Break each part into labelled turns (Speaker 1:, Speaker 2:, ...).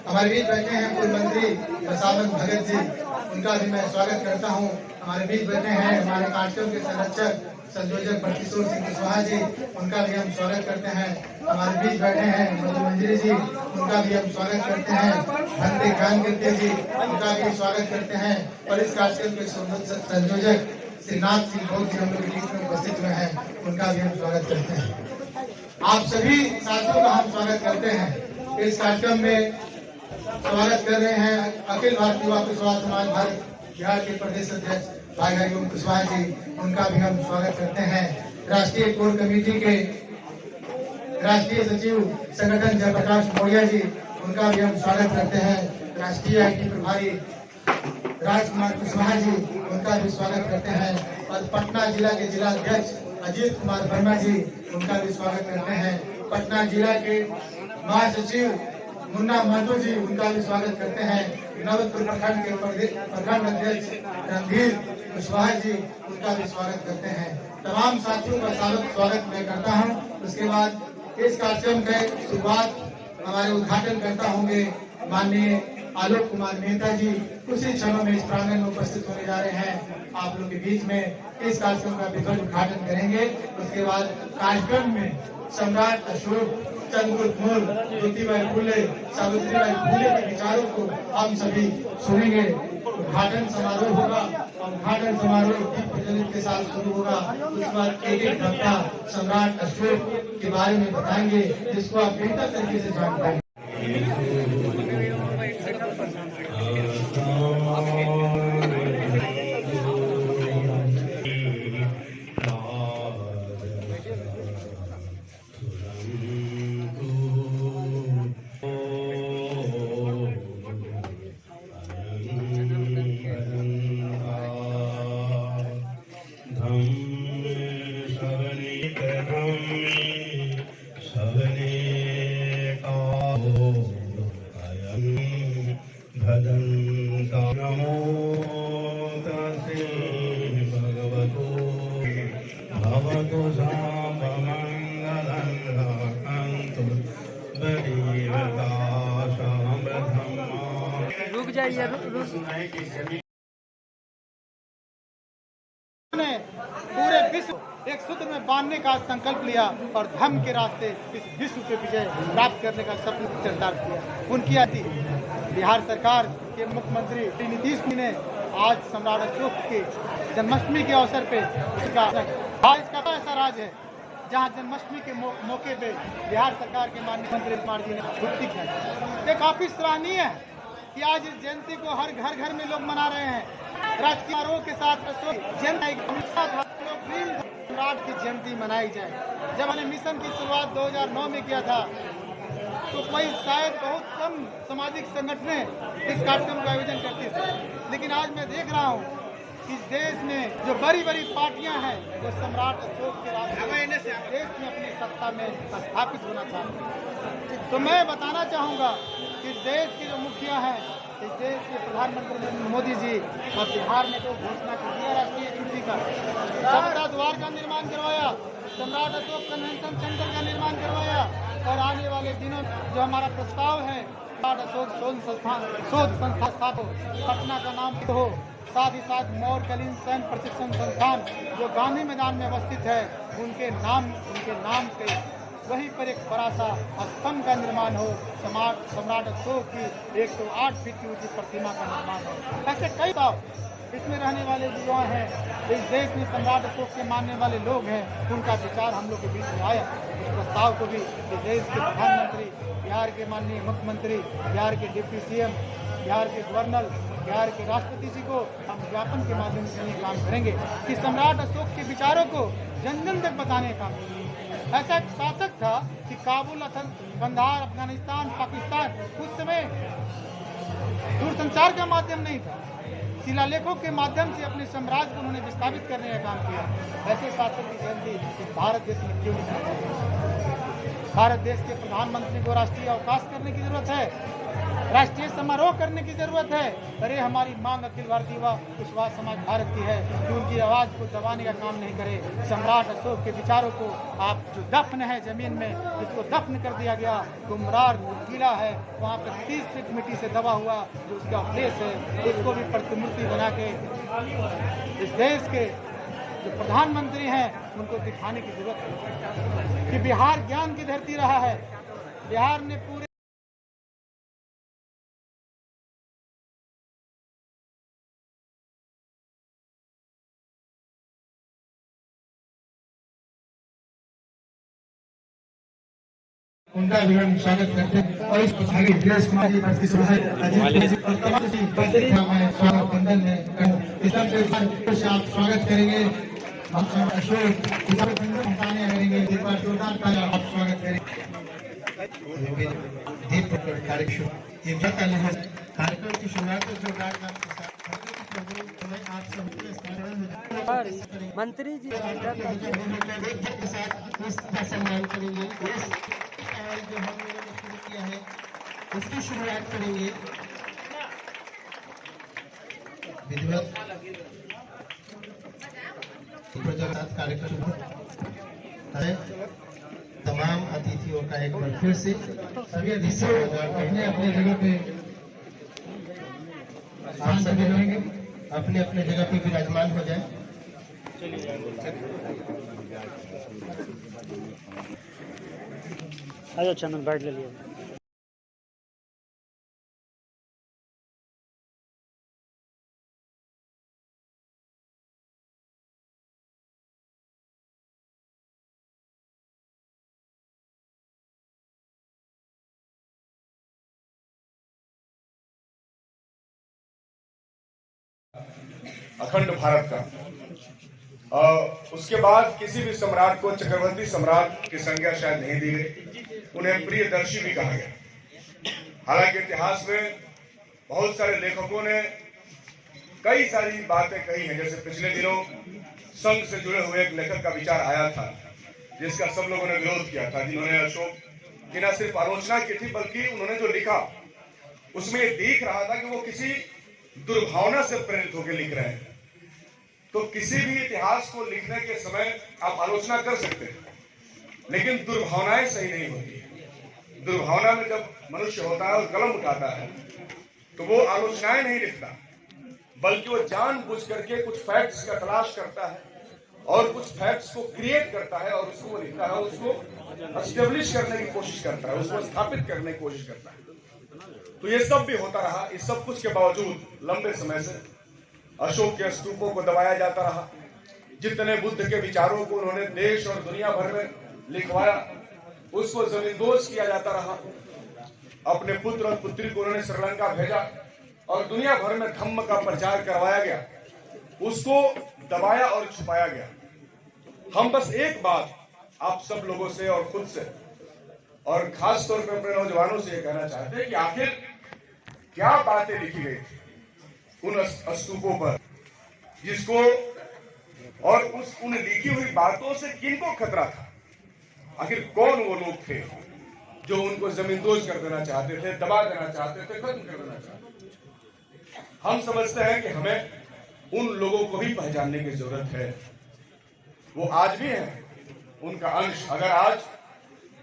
Speaker 1: हमारे बीच बैठे हैं पूर्व मंत्री प्रसाद भगत जी, उनका भी मैं स्वागत करता हूं। हमारे बीच बैठे हैं हमारे कार्यक्रम के संरक्षक संयोजक किशोर सिंह कुशवाहा जी, उनका भी हम स्वागत करते हैं। हमारे बीच बैठे हैं मधु मंजरी जी, उनका भी हम स्वागत करते हैं। भंते ज्ञान कीर्ति जी, उनका भी स्वागत करते हैं। और इस कार्यक्रम के संयोजक श्रीनाथ सिंह बहुत जी हम लोग बीच में उपस्थित हुए हैं, उनका भी हम स्वागत करते हैं। आप सभी साथियों का हम स्वागत करते हैं। इस कार्यक्रम में स्वागत कर रहे हैं अखिल भारतीय युवा कुशवाहा समाज भारत बिहार के प्रदेश अध्यक्ष भाई हरिओम कुशवाहा जी, उनका भी हम स्वागत करते हैं। राष्ट्रीय कोर कमेटी के राष्ट्रीय सचिव संगठन जयप्रकाश मौर्य जी, उनका भी हम स्वागत करते हैं। राष्ट्रीय आईटी प्रभारी राजकुमार कुशवाहा जी, उनका भी स्वागत करते हैं। और पटना जिला के जिला अध्यक्ष अजीत कुमार वर्मा जी, उनका भी स्वागत करते हैं। पटना जिला के महासचिव मुन्ना महतो जी, उनका भी स्वागत करते हैं। नवलपुर प्रखंड के प्रखंड अध्यक्ष रणधीर कुशवाहा जी, उनका भी स्वागत करते हैं। तमाम साथियों का स्वागत मैं करता हूं। उसके बाद इस कार्यक्रम के शुरुआत हमारे उद्घाटन करता होंगे माननीय आलोक कुमार मेहता जी, कुछ ही क्षणों में इस प्रांगण में उपस्थित होने जा रहे हैं। आप लोग के बीच में इस कार्यक्रम का विधिवत उद्घाटन करेंगे। उसके बाद कार्यक्रम में सम्राट अशोक, चंद्रगुप्त मौर्य, ज्योतिबाई फुले, सावित्रीबाई फुले के विचारों को हम सभी सुनेंगे। उद्घाटन समारोह होगा और उद्घाटन समारोह दीप प्रज्वलित के साथ शुरू होगा। उसके बाद एक एक घंटा सम्राट अशोक के बारे में बताएंगे, जिसको आप बेहतर तरीके से जान पाएंगे।
Speaker 2: रुक जाइए,
Speaker 3: पूरे विश्व एक सूत्र में बांधने का संकल्प लिया और धर्म के रास्ते इस विश्व पे विजय प्राप्त करने का सपना चरितार्थ किया। उनकी आदि बिहार सरकार के मुख्यमंत्री श्री नीतीश कुमार ने आज सम्राट अशोक के जन्माष्टमी के अवसर पे इसका ऐसा राज्य है जहां जन्माष्टमी के मौके पे बिहार सरकार के माननीय मंत्री कुमार जी ने छुट्टी की। ये काफी सराहनीय है कि आज इस जयंती को हर घर में लोग मना रहे हैं। राजकीय समारोह के साथ सम्राट की जयंती मनाई जाए। जब हमने मिशन की शुरुआत 2009 में किया था तो कोई शायद बहुत कम सामाजिक संगठनें इस कार्यक्रम का आयोजन करती थी, लेकिन आज मैं देख रहा हूँ कि देश में जो बड़ी बड़ी पार्टियां हैं वो सम्राट अशोक के रास्ते देश में अपनी सत्ता में स्थापित होना चाहते हैं। तो मैं बताना चाहूँगा कि देश के जो मुखिया हैं, इस देश के प्रधानमंत्री नरेंद्र मोदी जी और बिहार में तो घोषणा कर दिया राष्ट्रीय छुट्टी का, समता द्वार का निर्माण करवाया, सम्राट अशोक कन्वेंशन सेंटर का निर्माण करवाया और आने वाले दिनों जो हमारा प्रस्ताव है सम्राट अशोक शोध संस्था हो, पटना का नाम हो, साथ ही साथ मौर्यकालीन सैन्य प्रशिक्षण संस्थान जो गांधी मैदान में अवस्थित है उनके नाम पे वहीं पर एक बड़ा सा स्तंभ का निर्माण हो, सम्राट अशोक की 108 फीट की ऊंची प्रतिमा का निर्माण हो। ऐसे कई इसमें रहने वाले युवा हैं, इस देश में सम्राट अशोक के मानने वाले लोग हैं, उनका विचार हम लोग के बीच में आया। इस प्रस्ताव को भी इस देश के प्रधानमंत्री, बिहार के माननीय मुख्यमंत्री, बिहार के डिप्टी सीएम, बिहार के गवर्नर, बिहार के राष्ट्रपति जी को हम ज्ञापन के माध्यम से ये काम करेंगे कि सम्राट अशोक के विचारों को जन जन तक बताने का। ऐसा एक शासक था कि काबुल, कंधार, अफगानिस्तान, पाकिस्तान, उस समय दूरसंचार का माध्यम नहीं था, शिलालेखों के माध्यम से अपने साम्राज्य को उन्होंने विस्थापित करने का काम किया। ऐसे शासक की जयंती इस भारत देश में क्यों नहीं मनाई? भारत देश के प्रधानमंत्री को राष्ट्रीय अवकाश करने की जरूरत है। राष्ट्रीय समारोह करने की जरूरत है। अरे हमारी मांग अखिल भारतीय व कुशवाहा समाज भारत की है कि उनकी आवाज को दबाने का काम नहीं करे। सम्राट अशोक के विचारों को आप जो दफन है जमीन में, जिसको दफन कर दिया गया, कुम्हरार किला है वहाँ पर 30 फीट मिट्टी से दबा हुआ जो उसका अवशेष है, उसको भी प्रतिमूर्ति बना के इस देश के जो प्रधानमंत्री हैं उनको दिखाने की जरूरत है कि बिहार ज्ञान की धरती रहा है। बिहार ने पूरे
Speaker 1: उनका भी हम स्वागत करते हैं और इस आगे ड्रेस कुमारी भक्ति सुहाय स्वागत बंधन में से आप स्वागत करेंगे। अशोक करेंगे एक बार जोरदार तालियां आप स्वागत करेंगे। दीप कार्यक्रम की शुरुआत जोरदार आप सब
Speaker 2: मंत्री जी
Speaker 1: के साथ सम्मान करेंगे। जो हम लोगों ने शुरू किया है उसकी शुरुआत करेंगे। विधिवत कार्यक्रम है। तमाम अतिथियों का एक बार फिर से सभी अतिथि अपने अपने जगह पे आप सभी लोग अपने अपने जगह पे विराजमान हो जाए।
Speaker 2: आयो चंदन बैठ ले लिया।
Speaker 4: अखंड भारत का उसके बाद किसी भी सम्राट को चक्रवर्ती सम्राट की संज्ञा शायद नहीं दी गई, उन्हें प्रियदर्शी भी कहा गया। हालांकि इतिहास में बहुत सारे लेखकों ने कई सारी बातें कही हैं। जैसे पिछले दिनों संघ से जुड़े हुए एक लेखक का विचार आया था जिसका सब लोगों ने विरोध किया था, जिन्होंने अशोक की न सिर्फ आलोचना की थी बल्कि उन्होंने जो लिखा उसमें दिख रहा था कि वो किसी दुर्भावना से प्रेरित होकर लिख रहे हैं। तो किसी भी इतिहास को लिखने के समय आप आलोचना कर सकते हैं, लेकिन दुर्भावनाएं सही नहीं होती है। दुर्भावना में जब मनुष्य होता है और कलम उठाता है तो वो आलोचनाएं नहीं लिखता, बल्कि वो जानबूझ करके कुछ फैक्ट्स का तलाश करता है और कुछ फैक्ट्स को क्रिएट करता है और उसको लिखता है, उसको एस्टेब्लिश करने की कोशिश करता है, उसको स्थापित करने की कोशिश करता है। तो ये सब भी होता रहा। इस सब कुछ के बावजूद लंबे समय से अशोक के स्तूपों को दबाया जाता रहा। जितने बुद्ध के विचारों को उन्होंने देश और दुनिया भर में लिखवाया उसको जमींदोज किया जाता रहा। अपने पुत्र और पुत्री को उन्होंने श्रीलंका भेजा और दुनिया भर में धम्म का प्रचार करवाया गया, उसको दबाया और छुपाया गया। हम बस एक बात आप सब लोगों से और खुद से और खास तौर पर अपने नौजवानों से ये कहना चाहते हैं कि आखिर क्या बातें लिखी गई थी उन स्तूपों पर, जिसको और उन लिखी हुई बातों से किनको खतरा था। आखिर कौन वो लोग थे जो उनको जमींदोज कर देना चाहते थे, दबा देना चाहते थे, खत्म कर देना चाहते थे। हम समझते हैं कि हमें उन लोगों को भी पहचानने की जरूरत है। वो आज भी हैं, उनका अंश। अगर आज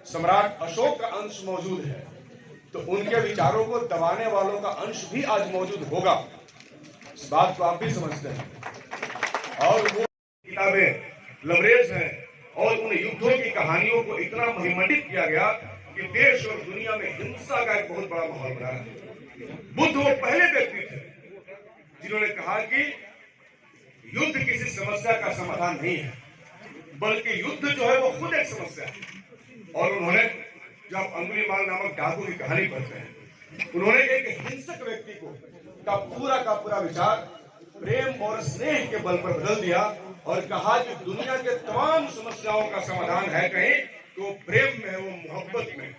Speaker 4: सम्राट अशोक का अंश मौजूद है तो उनके विचारों को दबाने वालों का अंश भी आज मौजूद होगा। इस बात को आप भी समझते हैं। और वो किताबें लवरेज हैं और उन युद्धों की कहानियों को इतना महिमान्वित किया गया कि देश और दुनिया में हिंसा का एक बहुत बड़ा माहौल बना है। बुद्ध वो पहले व्यक्ति थे जिन्होंने कहा कि युद्ध किसी समस्या का समाधान नहीं है, बल्कि युद्ध जो है वो खुद एक समस्या है। और उन्होंने जब अंगुलीमाल नामक डाकू की कहानी पढ़ते हैं, उन्होंने एक हिंसक व्यक्ति को का पूरा विचार प्रेम और स्नेह के बल पर बदल दिया और कहा कि दुनिया के तमाम समस्याओं का समाधान है कहीं तो प्रेम में है, वो मोहब्बत में है।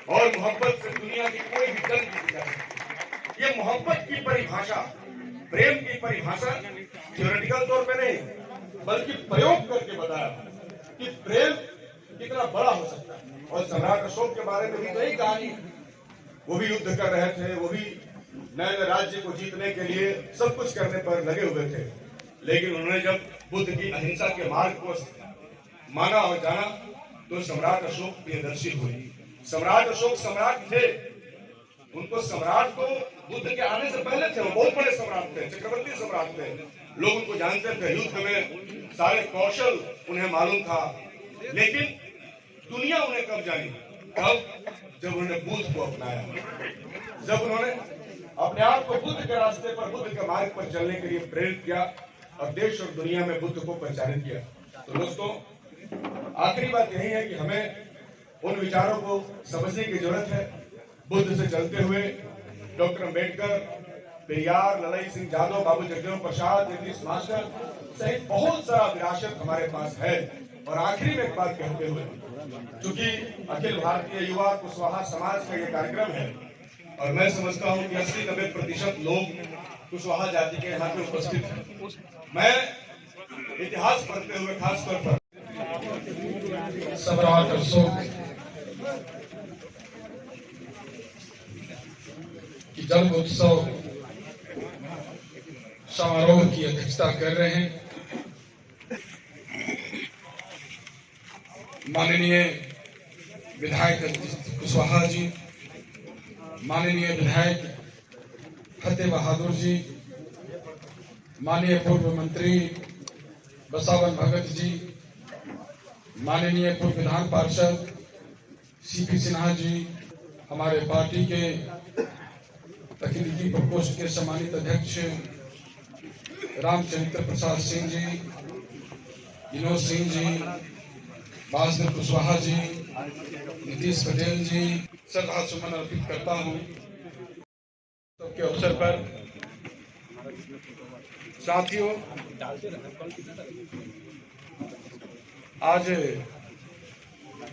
Speaker 4: और मोहब्बत से दुनिया की कोई भी जंग जीती जा सकती है। ये मोहब्बत की परिभाषा, प्रेम की परिभाषा थ्योरेटिकल तौर पे नहीं बल्कि प्रयोग करके बताया कि प्रेम कितना बड़ा हो सकता है। और सम्राट अशोक के बारे में भी तो यही कहानी वो भी युद्ध कर रहे थे, वो भी नए राज्य को जीतने के लिए सब कुछ करने पर लगे हुए थे। लेकिन उन्होंने जब बुद्ध की अहिंसा के मार्ग को माना और जाना तो सम्राट अशोक प्रियदर्शी हुए। सम्राट अशोक सम्राट थे, उनको सम्राट को बुद्ध के आने से पहले थे, वो बहुत बड़े सम्राट थे, चक्रवर्ती सम्राट थे। लोग उनको जानते थे, युद्ध में सारे कौशल उन्हें मालूम था। लेकिन दुनिया उन्हें कब जानी? कब? जब उन्होंने बुद्ध को अपनाया, जब उन्होंने अपने आप को बुद्ध के रास्ते पर, बुद्ध के मार्ग पर चलने के लिए प्रेरित किया और देश और दुनिया में बुद्ध को प्रचारित किया। तो दोस्तों, आखिरी बात यही है कि हमें उन विचारों को समझने की जरूरत है। बुद्ध से चलते हुए डॉक्टर अम्बेडकर, पेरियार, ललाई सिंह यादव, बाबू जगदेव प्रसाद, नीतीश मास्टर सहित बहुत सारा विरासत हमारे पास है। और आखिरी में एक बात कहते हुए, क्योंकि अखिल भारतीय युवा कुशवाहा समाज का ये कार्यक्रम है और मैं समझता हूँ कि 80-90% लोग कुशवाहा जाति के यहाँ पे उपस्थित हैं। मैं इतिहास पढ़ते हुए खासतौर पर
Speaker 2: सम्राट अशोक की जन्म उत्सव समारोह की अध्यक्षता कर रहे हैं माननीय विधायक अजीत कुशवाहा जी, माननीय विधायक फतेह बहादुर जी, माननीय पूर्व मंत्री बसावन भगत जी, माननीय पूर्व विधान पार्षद सीपी सिन्हा जी, हमारे पार्टी के तकनीकी प्रकोष्ठ के सम्मानित अध्यक्ष रामचरित्र प्रसाद सिंह जी, विनोद सिंह जी, बासदेव कुशवाहा जी, नीतीश पटेल जी, श्रद्धा सुमन अर्पित करता हूँ सबके अवसर पर। साथियों, आज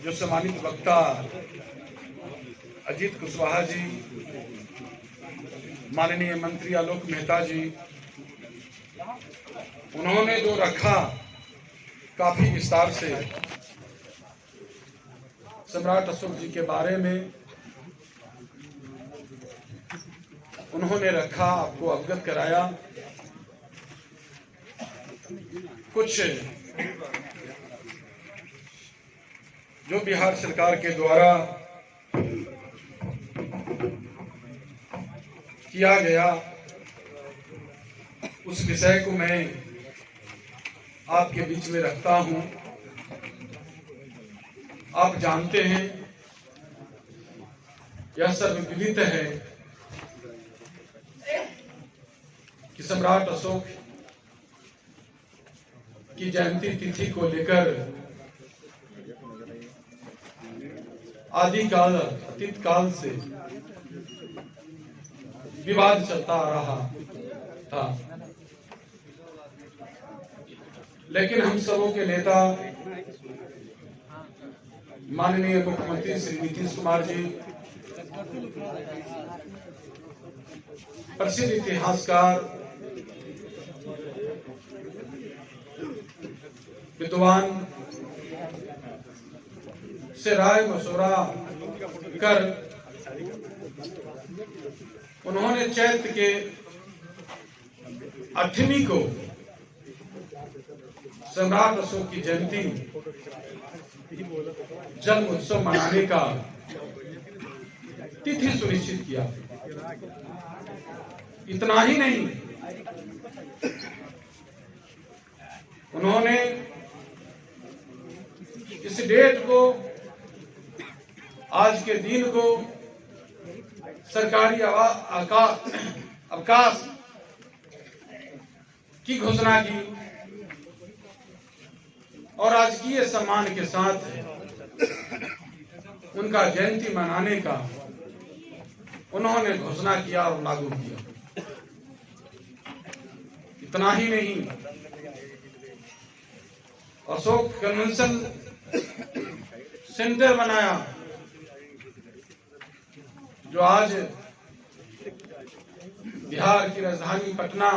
Speaker 2: जो सम्मानित वक्ता अजीत कुशवाहा जी, माननीय मंत्री आलोक मेहता जी, उन्होंने जो रखा काफी विस्तार से सम्राट अशोक जी के बारे में उन्होंने रखा, आपको अवगत कराया। कुछ जो बिहार सरकार के द्वारा किया गया उस विषय को मैं आपके बीच में रखता हूं। आप जानते हैं, यह सर्वविदित है कि सम्राट अशोक की जयंती तिथि को लेकर आदिकाल अतीत काल से विवाद चलता आ रहा था, लेकिन हम सबों के नेता माननीय मुख्यमंत्री श्री नीतीश कुमार जी, प्रसिद्ध इतिहासकार विद्वान से राय मशवरा कर उन्होंने चैत्र के 8वीं को सम्राट अशोक की जयंती जन्म उत्सव मनाने का तिथि सुनिश्चित किया। इतना ही नहीं, उन्होंने इस डेट को, आज के दिन को सरकारी अवकाश की घोषणा की और राजकीय सम्मान के साथ उनका जयंती मनाने का उन्होंने घोषणा किया और लागू किया। इतना ही नहीं, अशोक कन्वेंशन सेंटर बनाया जो आज बिहार की राजधानी पटना